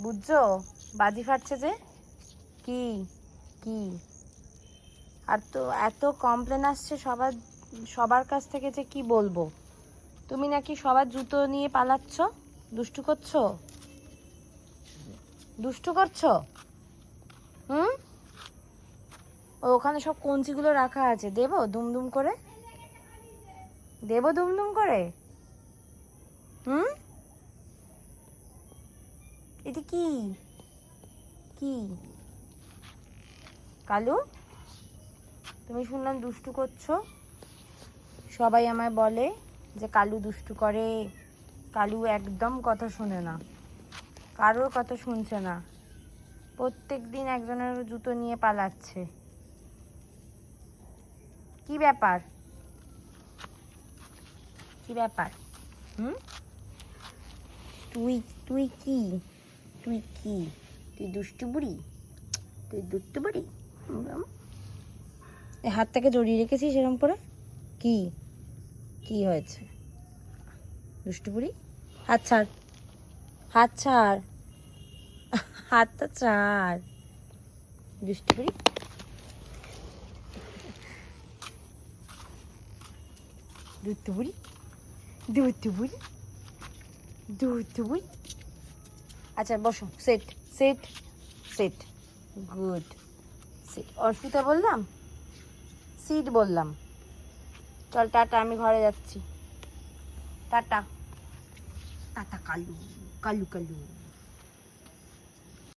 বুঝছো? বাজি ফাটছে যে। কি কি আর তো এত কমপ্লেন আসছে সবার কাছ থেকে, যে কি বলবো। তুমি নাকি সবার জুতো নিয়ে পালাচ্ছ, দুষ্টু করছো, দুষ্টু করছো। হুম, ওখানে সব কঞ্চিগুলো রাখা আছে, দেবো দুমদুম করে, দেবো দুমদুম করে। হুম, এটা কি কি কালু, তুমি শুনলাম দুষ্টু করছো। সবাই আমায় বলে যে কালু দুষ্টু করে। কালু একদম কথা শোনে না, কারোর কথা শুনছে না, প্রত্যেক দিন একজনের জুতো নিয়ে পালাচ্ছে। কি ব্যাপার, কি ব্যাপার? হুম, তুই তুই কি তুই কি তুই দুষ্টু বুড়ি, তুই দুষ্টু বুড়ি। এই হাতটাকে জড়িয়ে রেখেছিস এরকম করে। কি কি হয়েছে দুষ্টু বুড়ি? হাত ছাড়, হাত ছাড়, হাতটা ছাড় দুষ্টু বুড়ি। দুষ্টু বুড়ি, দুষ্টু বুড়ি, দুষ্টু বুড়ি। আচ্ছা বসো, set set set, good sit. Arpita বললাম, সিট বললাম। চল টাটা, আমি ঘরে যাচ্ছি। টাটা টাটা কালু, কালু কালু।